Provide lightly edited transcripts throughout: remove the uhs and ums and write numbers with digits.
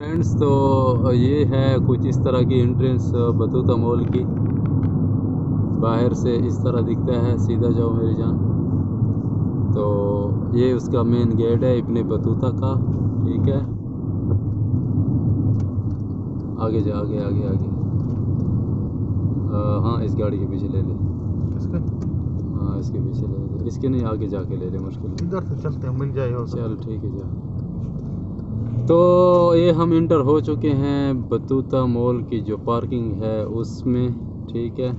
Friends, तो ये है कुछ इस तरह की एंट्रेंस बतूता मॉल की। बाहर से इस तरह दिखता है, सीधा जाओ मेरी जान। तो ये उसका मेन गेट है इब्ने बतूता का। ठीक है, आगे जा, आगे आगे आगे। हाँ, इस गाड़ी के पीछे ले ले। किसके? हाँ, इसके पीछे ले ले, इसके नहीं, आगे जाके ले ले, मुश्किल इधर से चलते हैं, मिल जाए। चल ठीक है, जा। तो ये हम इंटर हो चुके हैं बतूता मॉल की जो पार्किंग है उसमें। ठीक है,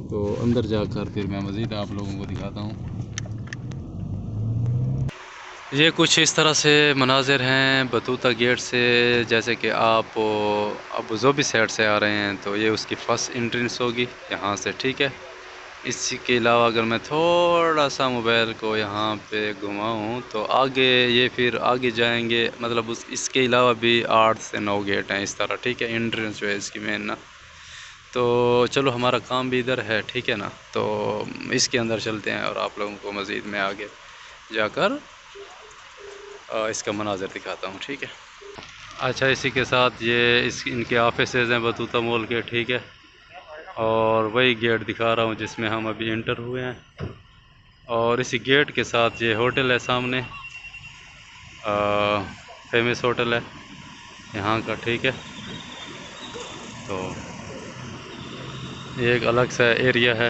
तो अंदर जाकर फिर मैं मज़ीद आप लोगों को दिखाता हूँ। ये कुछ इस तरह से मनाजिर हैं बतूता गेट से। जैसे कि आप अब जो भी साइड से आ रहे हैं तो ये उसकी फ़र्स्ट एंट्रेंस होगी यहाँ से। ठीक है, इसके अलावा अगर मैं थोड़ा सा मोबाइल को यहाँ पे घुमाऊँ तो आगे ये फिर आगे जाएंगे, मतलब उस इसके अलावा भी 8 से 9 गेट हैं इस तरह। ठीक है, एंट्रेंस जो है इसकी मेन ना। तो चलो, हमारा काम भी इधर है, ठीक है ना। तो इसके अंदर चलते हैं और आप लोगों को मज़ीद में आगे जाकर इसका मनाज़र दिखाता हूँ। ठीक है, अच्छा, इसी के साथ ये इनके ऑफिसेज़ हैं बतूता मॉल के। ठीक है, और वही गेट दिखा रहा हूँ जिसमें हम अभी इंटर हुए हैं। और इसी गेट के साथ ये होटल है सामने, फेमस होटल है यहाँ का। ठीक है, तो ये एक अलग सा एरिया है।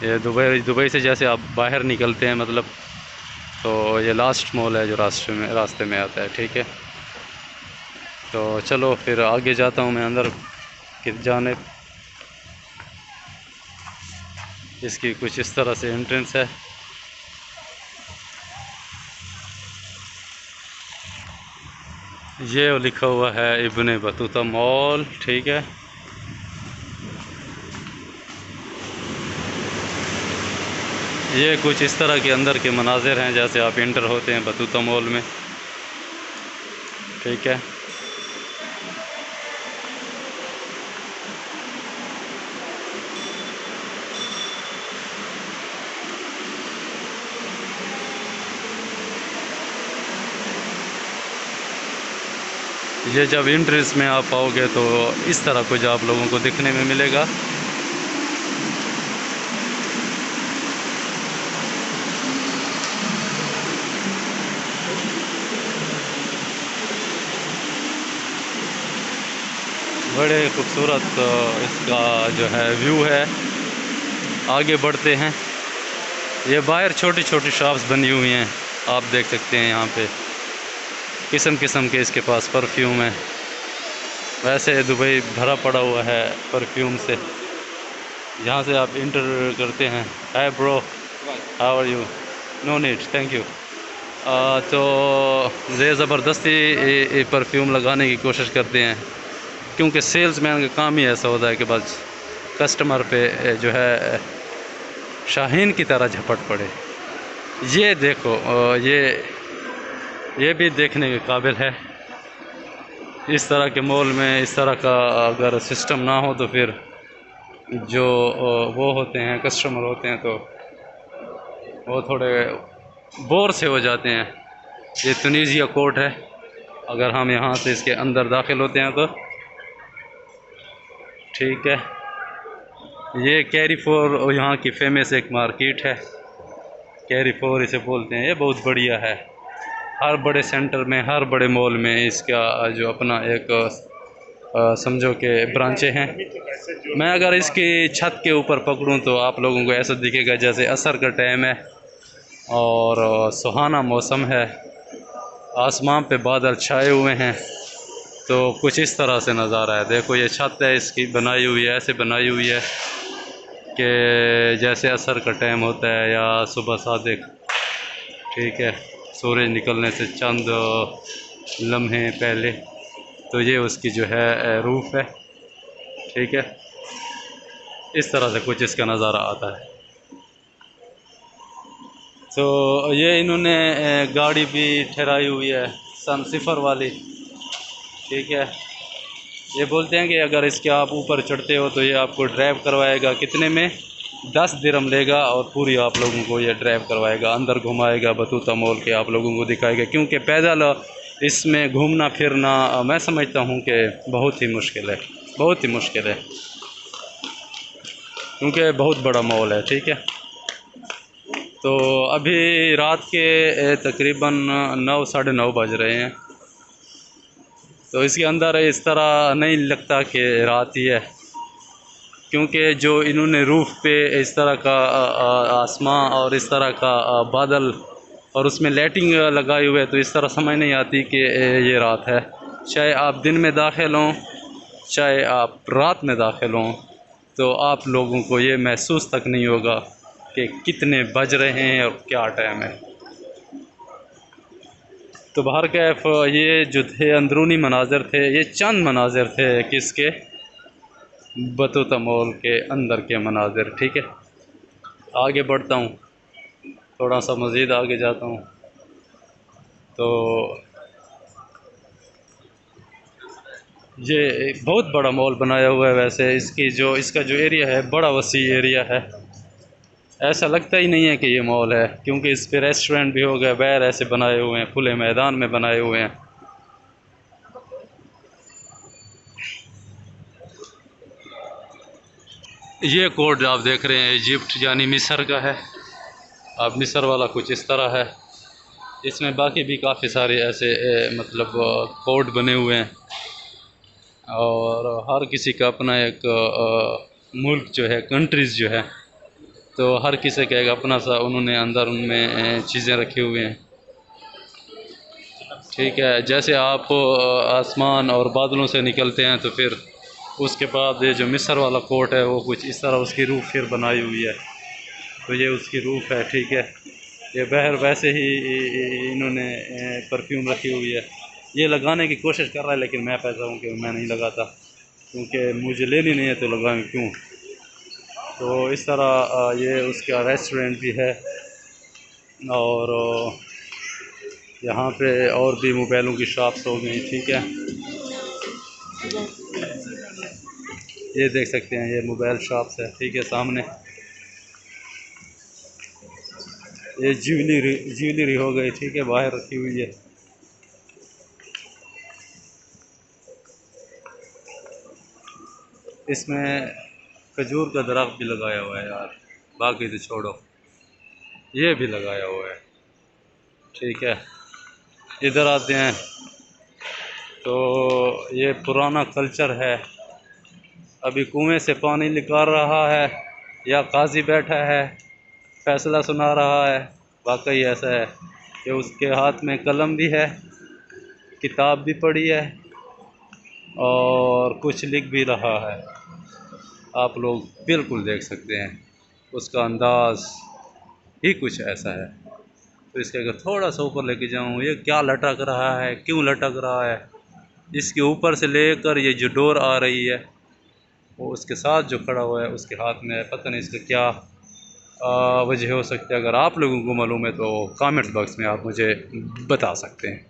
ये दुबई से जैसे आप बाहर निकलते हैं, मतलब, तो ये लास्ट मॉल है जो रास्ते में आता है। ठीक है, तो चलो फिर आगे जाता हूँ मैं अंदर की जानिब। इसकी कुछ इस तरह से एंट्रेंस है। ये लिखा हुआ है इब्ने बतूता मॉल। ठीक है, ये कुछ इस तरह के अंदर के मनाजिर हैं जैसे आप इंटर होते हैं बतूता मॉल में। ठीक है, ये जब एंट्रेंस में आप आओगे तो इस तरह कुछ आप लोगों को दिखने में मिलेगा। बड़े खूबसूरत इसका जो है व्यू है। आगे बढ़ते हैं। ये बाहर छोटी छोटी शॉप्स बनी हुई हैं, आप देख सकते हैं। यहाँ पे किस्म किस्म के इसके पास परफ्यूम है। वैसे दुबई भरा पड़ा हुआ है परफ्यूम से। यहाँ से आप इंटर करते हैं। Hi bro, how are you? No need, thank you. तो ये ज़बरदस्ती परफ्यूम लगाने की कोशिश करते हैं, क्योंकि सेल्समैन का काम ही ऐसा होता है कि बस कस्टमर पे जो है शाहीन की तरह झपट पड़े। ये देखो, ये भी देखने के काबिल है। इस तरह के मॉल में इस तरह का अगर सिस्टम ना हो तो फिर जो वो होते हैं, कस्टमर होते हैं, तो वो थोड़े बोर से हो जाते हैं। ये तुनीसिया कोर्ट है, अगर हम यहाँ से इसके अंदर दाखिल होते हैं तो। ठीक है, ये कैरीफोर यहाँ की फेमस एक मार्केट है, कैरीफोर इसे बोलते हैं। ये बहुत बढ़िया है। हर बड़े सेंटर में, हर बड़े मॉल में इसका जो अपना एक समझो कि ब्रांचें हैं। मैं अगर इसकी छत के ऊपर पकड़ूं तो आप लोगों को ऐसा दिखेगा जैसे असर का टाइम है और सुहाना मौसम है, आसमान पे बादल छाए हुए हैं। तो कुछ इस तरह से नज़ारा है। देखो, ये छत है इसकी बनाई हुई है, ऐसे बनाई हुई है कि जैसे असर का टाइम होता है या सुबह सादिक। ठीक है, सूरज निकलने से चंद लम्हे पहले। तो ये उसकी जो है रूफ़ है। ठीक है, इस तरह से कुछ इसका नज़ारा आता है। तो ये इन्होंने गाड़ी भी ठहराई हुई है, सन सिफर वाली। ठीक है, ये बोलते हैं कि अगर इसके आप ऊपर चढ़ते हो तो ये आपको ड्राइव करवाएगा। कितने में? 10 दिरहम लेगा और पूरी आप लोगों को ये ड्राइव करवाएगा, अंदर घुमाएगा, बतूता मॉल के आप लोगों को दिखाएगा। क्योंकि पैदल इसमें घूमना फिरना मैं समझता हूँ कि बहुत ही मुश्किल है, बहुत ही मुश्किल है, क्योंकि बहुत बड़ा मॉल है। ठीक है, तो अभी रात के तकरीबन 9 साढ़े 9 बज रहे हैं, तो इसके अंदर इस तरह नहीं लगता कि रात ही है, क्योंकि जो इन्होंने रूफ़ पे इस तरह का आसमां और इस तरह का बादल और उसमें लाइटिंग लगाए हुए है, तो इस तरह समझ नहीं आती कि ये रात है। चाहे आप दिन में दाखिल हों, चाहे आप रात में दाखिल हों, तो आप लोगों को ये महसूस तक नहीं होगा कि कितने बज रहे हैं और क्या टाइम है। तो बाहर कैफ ये जो थे अंदरूनी मनाज़र थे, ये चंद मनाज़र थे किसके, बतूता मॉल के अंदर के मनाज़र। ठीक है, आगे बढ़ता हूँ, थोड़ा सा मज़ीद आगे जाता हूँ, तो ये बहुत बड़ा मॉल बनाया हुआ है। वैसे इसका जो एरिया है बड़ा वसी एरिया है, ऐसा लगता ही नहीं है कि ये मॉल है, क्योंकि इस पे रेस्टोरेंट भी हो गए, बाहर ऐसे बनाए हुए हैं, खुले मैदान में बनाए हुए हैं। ये कोड आप देख रहे हैं इजिप्ट यानी मिस्र का है। अब मिस्र वाला कुछ इस तरह है, इसमें बाकी भी काफ़ी सारे ऐसे मतलब कोड बने हुए हैं, और हर किसी का अपना एक मुल्क जो है, कंट्रीज़ जो है, तो हर किसी का एक अपना सा उन्होंने अंदर उनमें चीज़ें रखी हुई हैं। ठीक है, जैसे आप आसमान और बादलों से निकलते हैं, तो फिर उसके बाद ये जो मिस्र वाला कोट है वो कुछ इस तरह उसकी रूफ फिर बनाई हुई है, तो ये उसकी रूफ है। ठीक है, ये बाहर वैसे ही इन्होंने परफ्यूम रखी हुई है, ये लगाने की कोशिश कर रहा है, लेकिन मैं पैसा हूँ कि मैं नहीं लगाता, क्योंकि मुझे लेनी नहीं है तो लगाऊँ क्यों। तो इस तरह ये उसका रेस्टोरेंट भी है, और यहाँ पे और भी मोबाइलों की शॉप्स हो गई। ठीक है, ये देख सकते हैं, ये मोबाइल शॉप्स है। ठीक है, सामने ये ज्वेलरी हो गई। ठीक है, बाहर रखी हुई है। इसमें खजूर का दरख्त भी लगाया हुआ है यार, बाकी तो छोड़ो, ये भी लगाया हुआ है। ठीक है, इधर आते हैं, तो ये पुराना कल्चर है। अभी कुएं से पानी निकाल रहा है या काजी बैठा है फैसला सुना रहा है। वाकई ऐसा है कि उसके हाथ में कलम भी है, किताब भी पड़ी है, और कुछ लिख भी रहा है। आप लोग बिल्कुल देख सकते हैं, उसका अंदाज़ ही कुछ ऐसा है। तो इसके अगर थोड़ा सा ऊपर लेके जाऊँ, ये क्या लटक रहा है, क्यों लटक रहा है, इसके ऊपर से लेकर ये जो डोर आ रही है, वो उसके साथ जो खड़ा हुआ है उसके हाथ में है। पता नहीं इसका क्या वजह हो सकती है। अगर आप लोगों को मालूम है तो कमेंट बॉक्स में आप मुझे बता सकते हैं।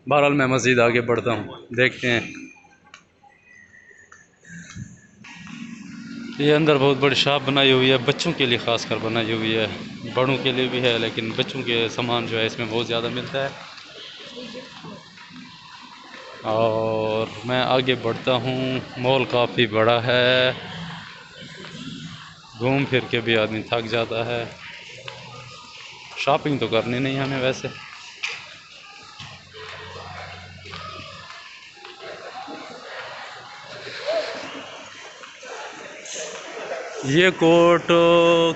बहरहाल मैं मज़ीद आगे बढ़ता हूँ, देखते हैं। ये अंदर बहुत बड़ी शॉप बनाई हुई है, बच्चों के लिए ख़ास कर बनाई हुई है, बड़ों के लिए भी है, लेकिन बच्चों के सामान जो है इसमें बहुत ज़्यादा मिलता है। और मैं आगे बढ़ता हूँ, मॉल काफ़ी बड़ा है, घूम फिर के भी आदमी थक जाता है। शॉपिंग तो करनी नहीं हमें वैसे। ये कोट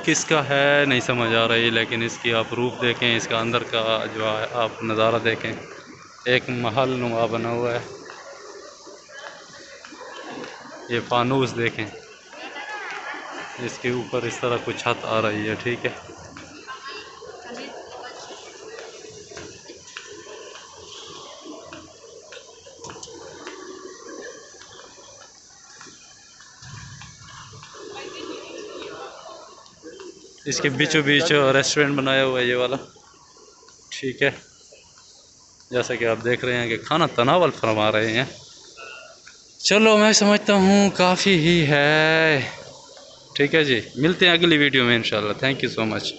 किसका है नहीं समझ आ रही, लेकिन इसकी आप रूप देखें, इसका अंदर का जो है आप नज़ारा देखें, एक महल नुमा बना हुआ है। ये फानूस देखें, इसके ऊपर इस तरह कुछ छत आ रही है। ठीक है, इसके बीचों बीच रेस्टोरेंट बनाया हुआ है ये वाला। ठीक है, जैसा कि आप देख रहे हैं कि खाना तनावल फरमा रहे हैं। चलो मैं समझता हूँ काफ़ी ही है। ठीक है जी, मिलते हैं अगली वीडियो में इंशाल्लाह। Thank you so much.